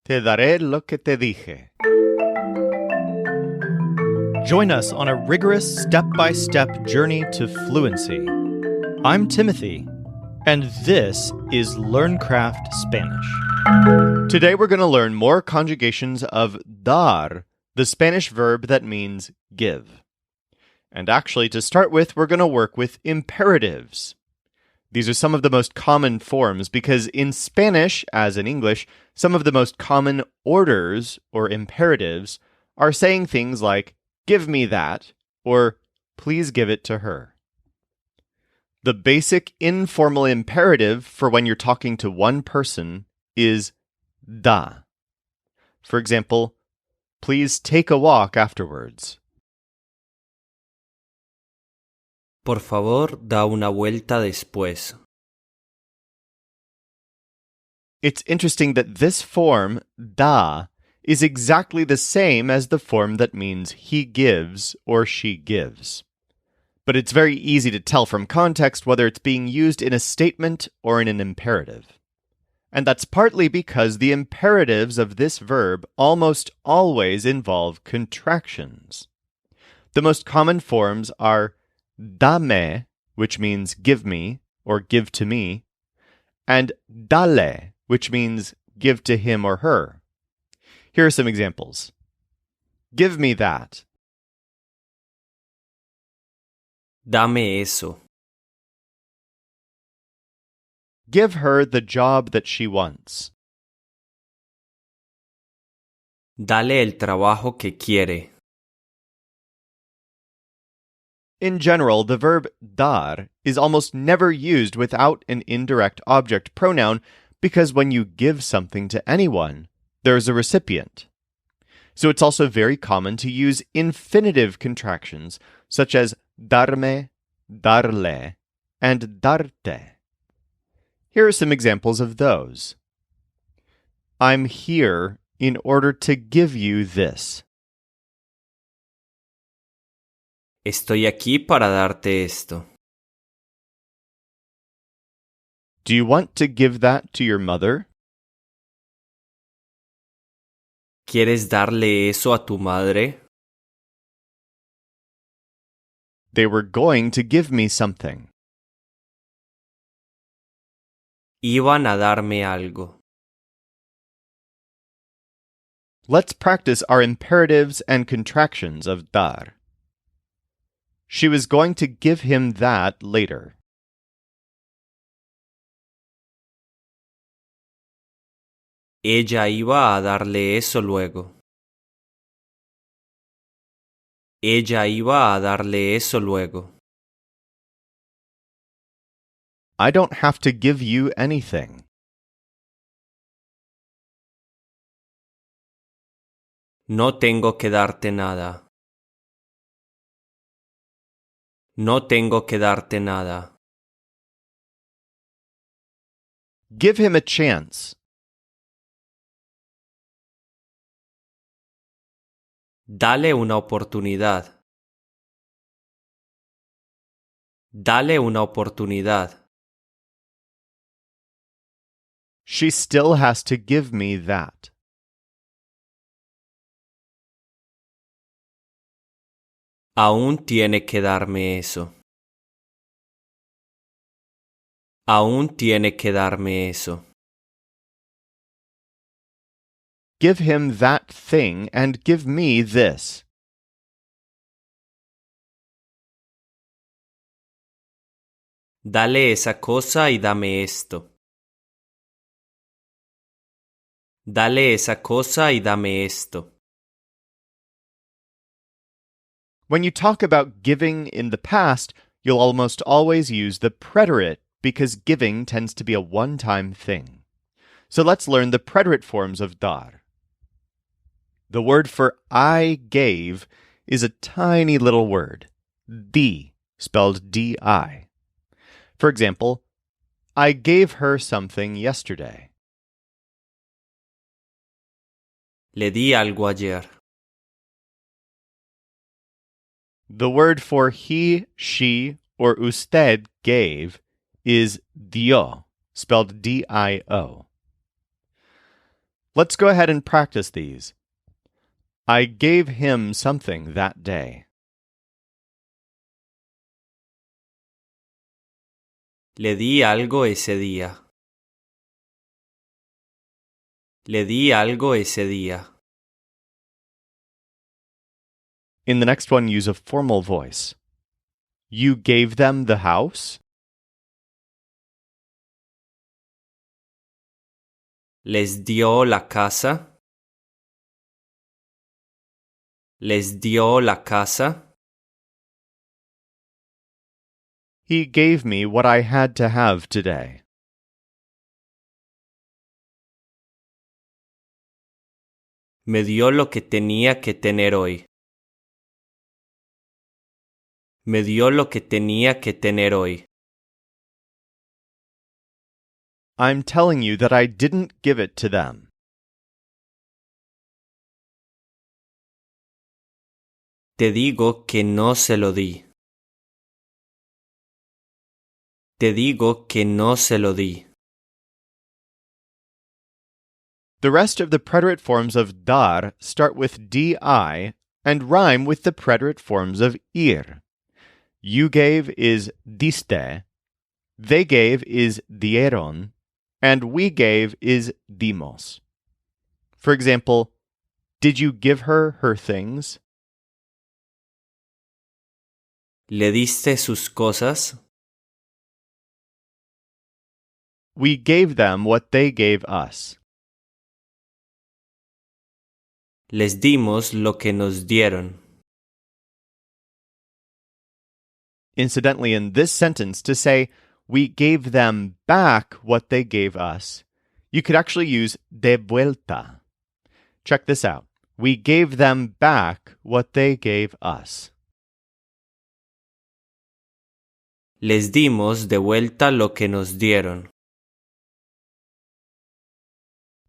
Te daré lo que te dije. Join us on a rigorous step-by-step journey to fluency. I'm Timothy, and this is LearnCraft Spanish. Today we're going to learn more conjugations of dar, the Spanish verb that means give. And actually, to start with, we're going to work with imperatives. These are some of the most common forms because in Spanish, as in English, some of the most common orders or imperatives are saying things like, give me that, or please give it to her. The basic informal imperative for when you're talking to one person is da. For example, please take a walk afterwards. Por favor, da una vuelta después. It's interesting that this form, da, is exactly the same as the form that means he gives or she gives. But it's very easy to tell from context whether it's being used in a statement or in an imperative. And that's partly because the imperatives of this verb almost always involve contractions. The most common forms are dame, which means give me or give to me, and dale, which means give to him or her. Here are some examples. Give me that. Dame eso. Give her the job that she wants. Dale el trabajo que quiere. In general, the verb dar is almost never used without an indirect object pronoun because when you give something to anyone, there's a recipient. So it's also very common to use infinitive contractions such as darme, darle, and darte. Here are some examples of those. I'm here in order to give you this. Estoy aquí para darte esto. Do you want to give that to your mother? ¿Quieres darle eso a tu madre? They were going to give me something. Iban a darme algo. Let's practice our imperatives and contractions of dar. She was going to give him that later. Ella iba a darle eso luego. Ella iba a darle eso luego. I don't have to give you anything. No tengo que darte nada. No tengo que darte nada. Give him a chance. Dale una oportunidad. Dale una oportunidad. She still has to give me that. Aún tiene que darme eso. Aún tiene que darme eso. Give him that thing and give me this. Dale esa cosa y dame esto. Dale esa cosa y dame esto. When you talk about giving in the past, you'll almost always use the preterite because giving tends to be a one-time thing. So let's learn the preterite forms of dar. The word for I gave is a tiny little word, di, spelled D-I. For example, I gave her something yesterday. Le di algo ayer. The word for he, she, or usted gave is dio, spelled D-I-O. Let's go ahead and practice these. I gave him something that day. Le di algo ese día. Le di algo ese día. In the next one, use a formal voice. You gave them the house? ¿Les dio la casa? ¿Les dio la casa? He gave me what I had to have today. Me dio lo que tenía que tener hoy. Me dio lo que tenía que tener hoy. I'm telling you that I didn't give it to them. Te digo que no se lo di. Te digo que no se lo di. The rest of the preterite forms of dar start with di and rhyme with the preterite forms of ir. You gave is diste, they gave is dieron, and we gave is dimos. For example, did you give her her things? ¿Le diste sus cosas? We gave them what they gave us. Les dimos lo que nos dieron. Incidentally, in this sentence, to say we gave them back what they gave us, you could actually use de vuelta. Check this out. We gave them back what they gave us. Les dimos de vuelta lo que nos dieron.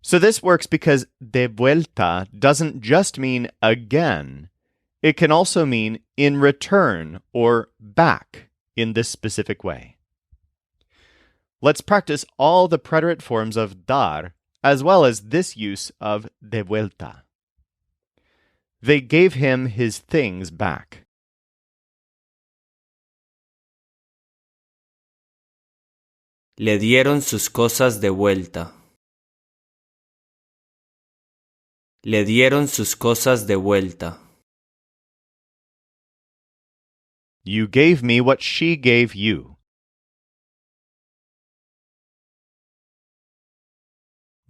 So this works because de vuelta doesn't just mean again. It can also mean in return or back in this specific way. Let's practice all the preterite forms of dar as well as this use of de vuelta. They gave him his things back. Le dieron sus cosas de vuelta. Le dieron sus cosas de vuelta. You gave me what she gave you.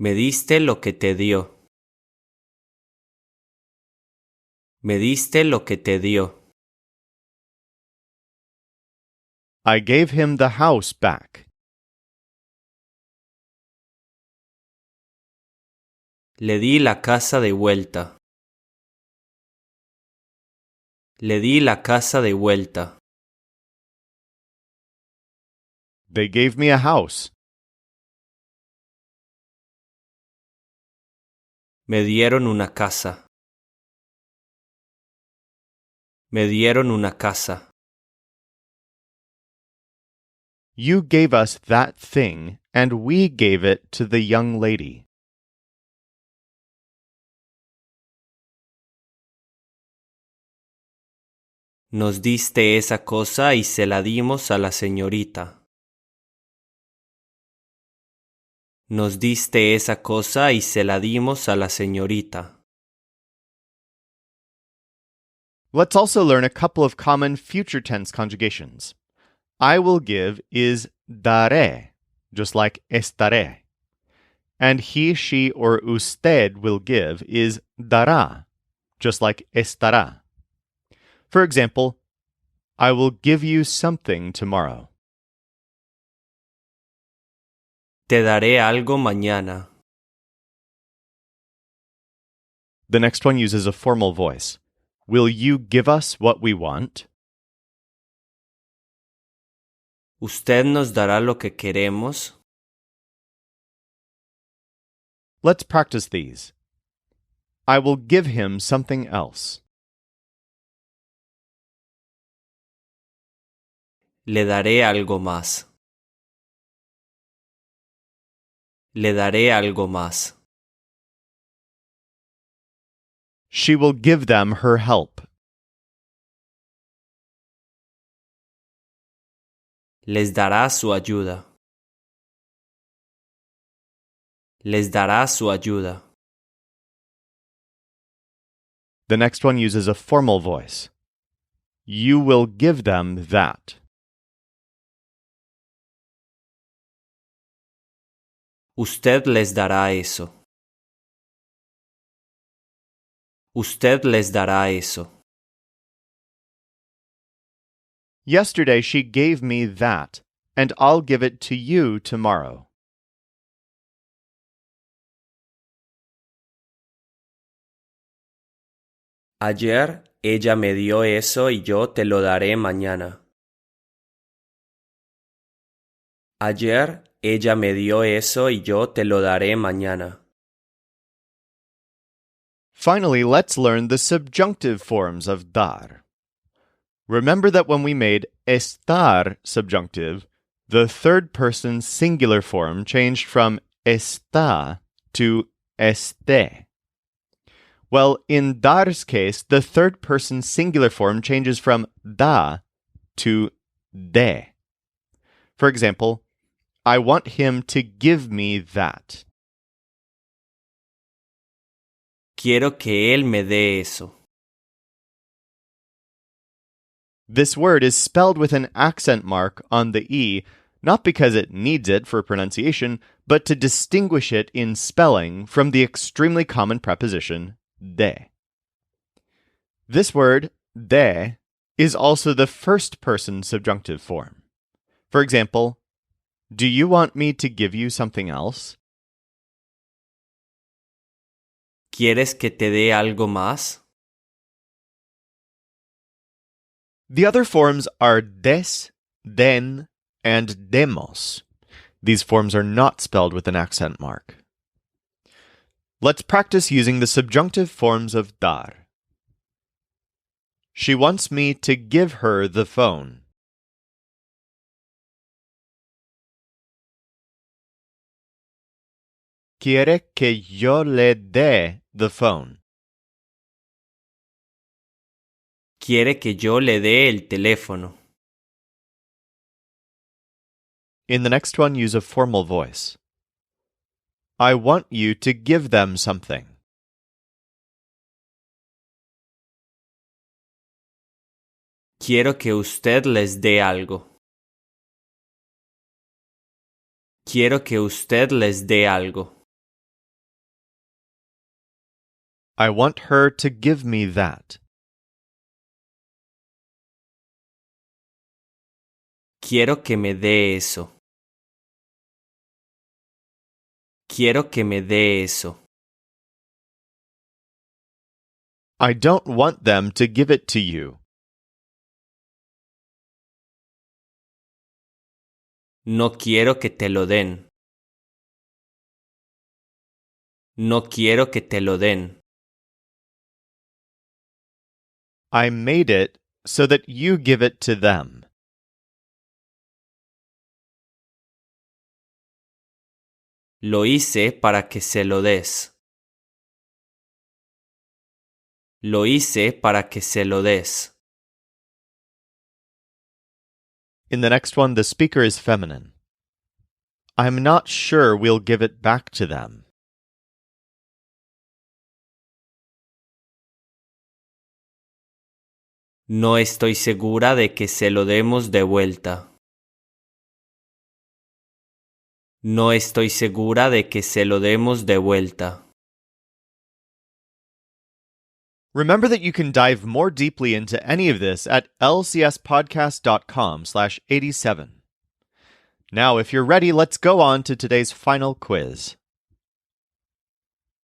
Me diste lo que te dio. Me diste lo que te dio. I gave him the house back. Le di la casa de vuelta. Le di la casa de vuelta. They gave me a house. Me dieron una casa. Me dieron una casa. You gave us that thing, and we gave it to the young lady. Nos diste esa cosa y se la dimos a la señorita. Nos diste esa cosa y se la dimos a la señorita. Let's also learn a couple of common future tense conjugations. I will give is daré, just like estaré. And he, she, or usted will give is dará, just like estará. For example, I will give you something tomorrow. Te daré algo mañana. The next one uses a formal voice. Will you give us what we want? ¿Usted nos dará lo que queremos? Let's practice these. I will give him something else. Le daré algo más. Le daré algo más. She will give them her help. Les dará su ayuda. Les dará su ayuda. The next one uses a formal voice. You will give them that. Usted les dará eso. Usted les dará eso. Yesterday she gave me that, and I'll give it to you tomorrow. Ayer ella me dio eso y yo te lo daré mañana. Ayer ella me dio eso y yo te lo daré mañana. Finally, let's learn the subjunctive forms of dar. Remember that when we made estar subjunctive, the third person singular form changed from está to esté. Well, in dar's case, the third person singular form changes from da to de. For example, I want him to give me that. Quiero que él me dé eso. This word is spelled with an accent mark on the E, not because it needs it for pronunciation, but to distinguish it in spelling from the extremely common preposition de. This word, de, is also the first person subjunctive form. For example, do you want me to give you something else? ¿Quieres que te dé algo más? The other forms are des, den, and demos. These forms are not spelled with an accent mark. Let's practice using the subjunctive forms of dar. She wants me to give her the phone. Quiere que yo le dé the phone. Quiere que yo le dé el teléfono. In the next one, use a formal voice. I want you to give them something. Quiero que usted les dé algo. Quiero que usted les dé algo. I want her to give me that. Quiero que me dé eso. Quiero que me dé eso. I don't want them to give it to you. No quiero que te lo den. No quiero que te lo den. I made it so that you give it to them. Lo hice para que se lo des. Lo hice para que se lo des. In the next one, the speaker is feminine. I'm not sure we'll give it back to them. No estoy segura de que se lo demos de vuelta. No estoy segura de que se lo demos de vuelta. Remember that you can dive more deeply into any of this at lcspodcast.com/87. Now, if you're ready, let's go on to today's final quiz.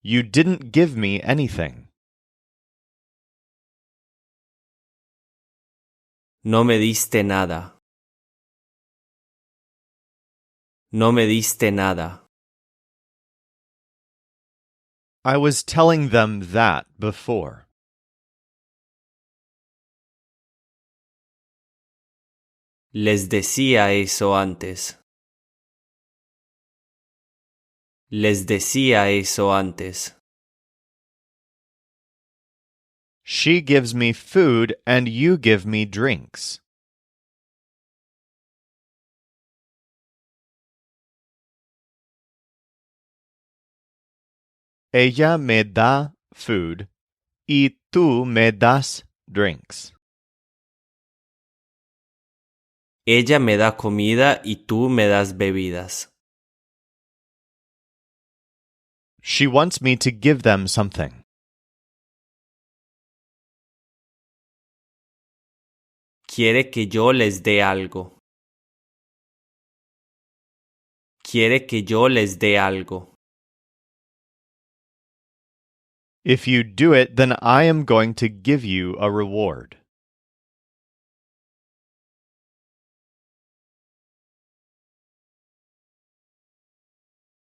You didn't give me anything. No me diste nada. No me diste nada. I was telling them that before. Les decía eso antes. Les decía eso antes. She gives me food and you give me drinks. Ella me da food y tú me das drinks. Ella me da comida y tú me das bebidas. She wants me to give them something. Quiere que yo les dé algo. Quiere que yo les dé algo. If you do it, then I am going to give you a reward.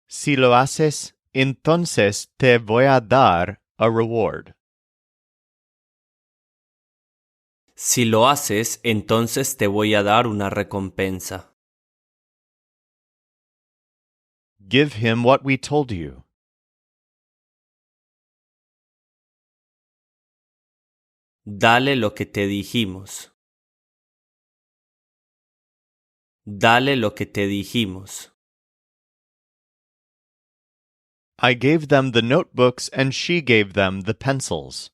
Si lo haces, entonces te voy a dar a reward. Si lo haces, entonces te voy a dar una recompensa. Give him what we told you. Dale lo que te dijimos. Dale lo que te dijimos. I gave them the notebooks and she gave them the pencils.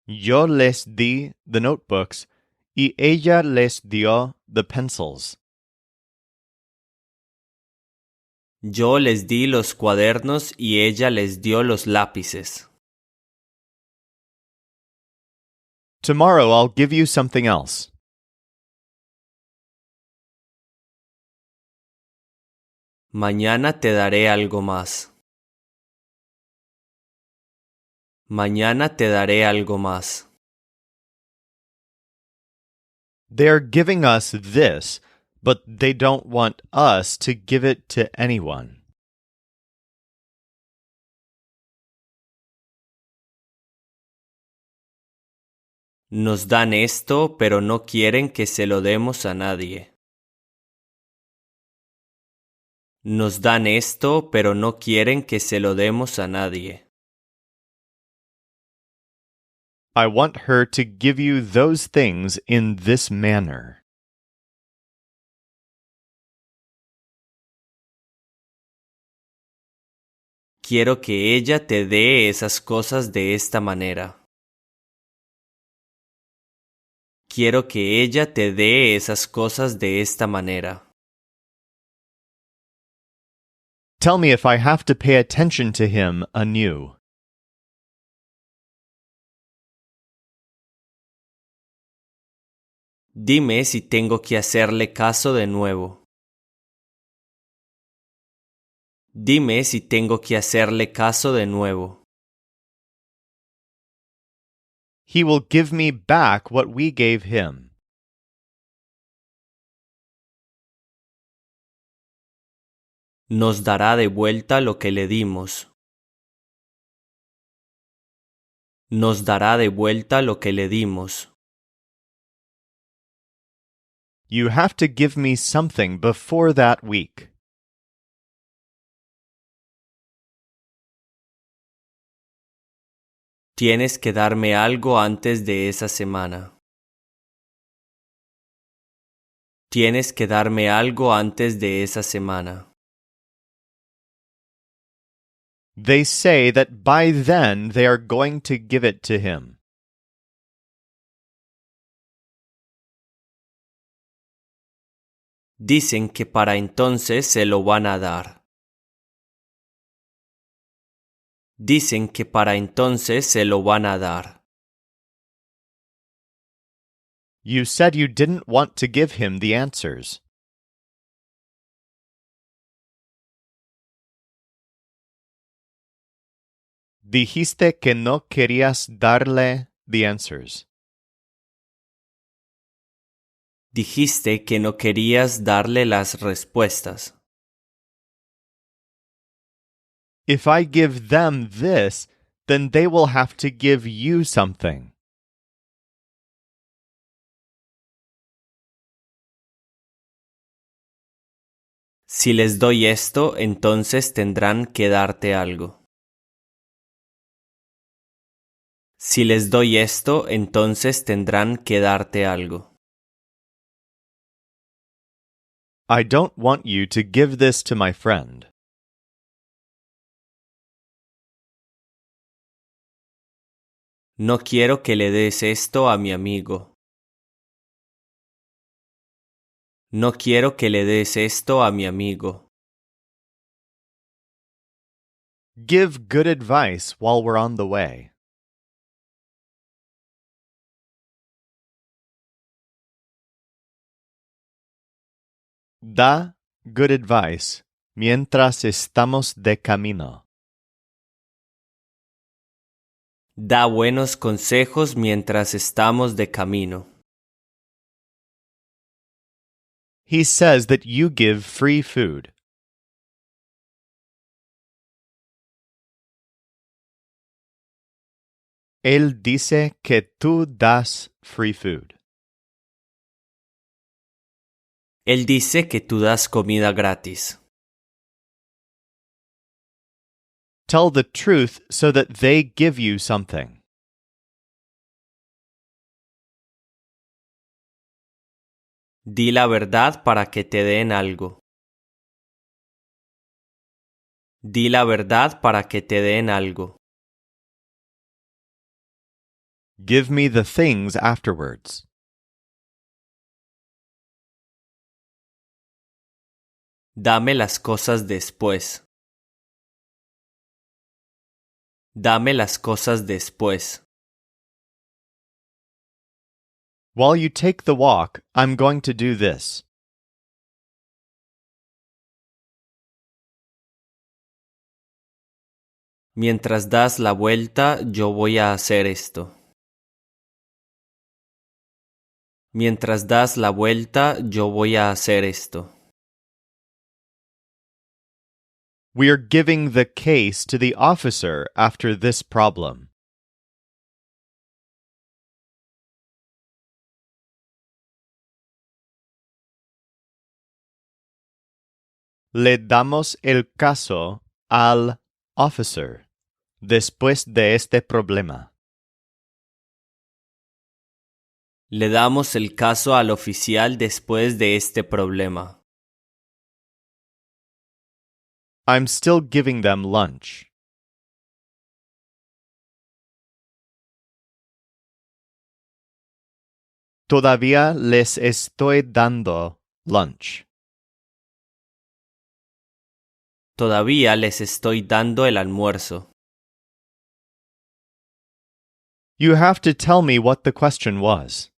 Yo les di the notebooks y ella les dio the pencils. Yo les di los cuadernos y ella les dio los lápices. Tomorrow I'll give you something else. Mañana te daré algo más. Mañana te daré algo más. They're giving us this, but they don't want us to give it to anyone. Nos dan esto, pero no quieren que se lo demos a nadie. Nos dan esto, pero no quieren que se lo demos a nadie. I want her to give you those things in this manner. Quiero que ella te dé esas cosas de esta manera. Quiero que ella te dé esas cosas de esta manera. Tell me if I have to pay attention to him anew. Dime si tengo que hacerle caso de nuevo. Dime si tengo que hacerle caso de nuevo. He will give me back what we gave him. Nos dará de vuelta lo que le dimos. Nos dará de vuelta lo que le dimos. You have to give me something before that week. Tienes que darme algo antes de esa semana. Tienes que darme algo antes de esa semana. They say that by then they are going to give it to him. Dicen que para entonces se lo van a dar. Dicen que para entonces se lo van a dar. You said you didn't want to give him the answers. Dijiste que no querías darle the answers. Dijiste que no querías darle las respuestas. If I give them this, then they will have to give you something. Si les doy esto, entonces tendrán que darte algo. Si les doy esto, entonces tendrán que darte algo. I don't want you to give this to my friend. No quiero que le des esto a mi amigo. No quiero que le des esto a mi amigo. Give good advice while we're on the way. Da good advice mientras estamos de camino. Da buenos consejos mientras estamos de camino. He says that you give free food. Él dice que tú das free food. Él dice que tú das comida gratis. Tell the truth so that they give you something. Di la verdad para que te den algo. Di la verdad para que te den algo. Give me the things afterwards. Dame las cosas después. Dame las cosas después. While you take the walk, I'm going to do this. Mientras das la vuelta, yo voy a hacer esto. Mientras das la vuelta, yo voy a hacer esto. We are giving the case to the officer after this problem. Le damos el caso al officer después de este problema. Le damos el caso al oficial después de este problema. I'm still giving them lunch. Todavía les estoy dando lunch. Todavía les estoy dando el almuerzo. You have to tell me what the question was.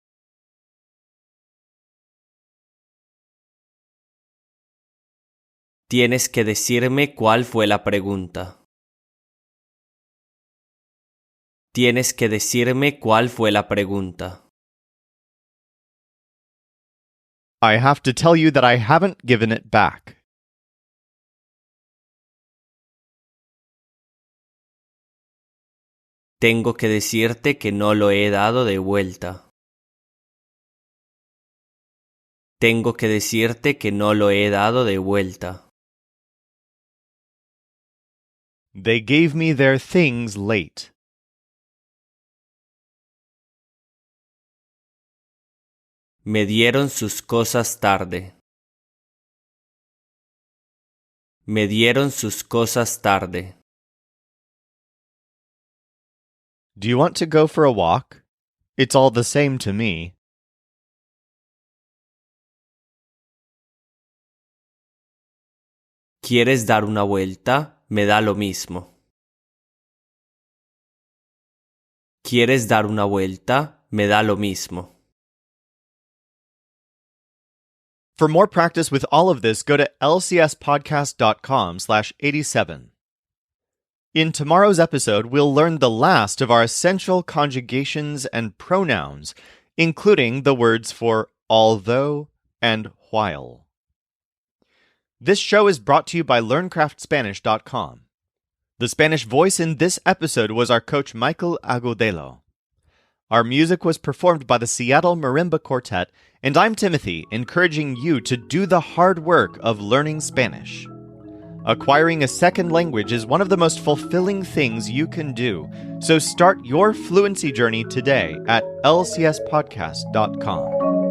Tienes que decirme cuál fue la pregunta. Tienes que decirme cuál fue la pregunta. I have to tell you that I haven't given it back. Tengo que decirte que no lo he dado de vuelta. Tengo que decirte que no lo he dado de vuelta. They gave me their things late. Me dieron sus cosas tarde. Me dieron sus cosas tarde. Do you want to go for a walk? It's all the same to me. ¿Quieres dar una vuelta? Me da lo mismo. ¿Quieres dar una vuelta? Me da lo mismo. For more practice with all of this, go to lcspodcast.com/87. In tomorrow's episode, we'll learn the last of our essential conjugations and pronouns, including the words for although and while. This show is brought to you by LearnCraftSpanish.com. The Spanish voice in this episode was our coach Michael Agudelo. Our music was performed by the Seattle Marimba Quartet, and I'm Timothy, encouraging you to do the hard work of learning Spanish. Acquiring a second language is one of the most fulfilling things you can do, so start your fluency journey today at lcspodcast.com.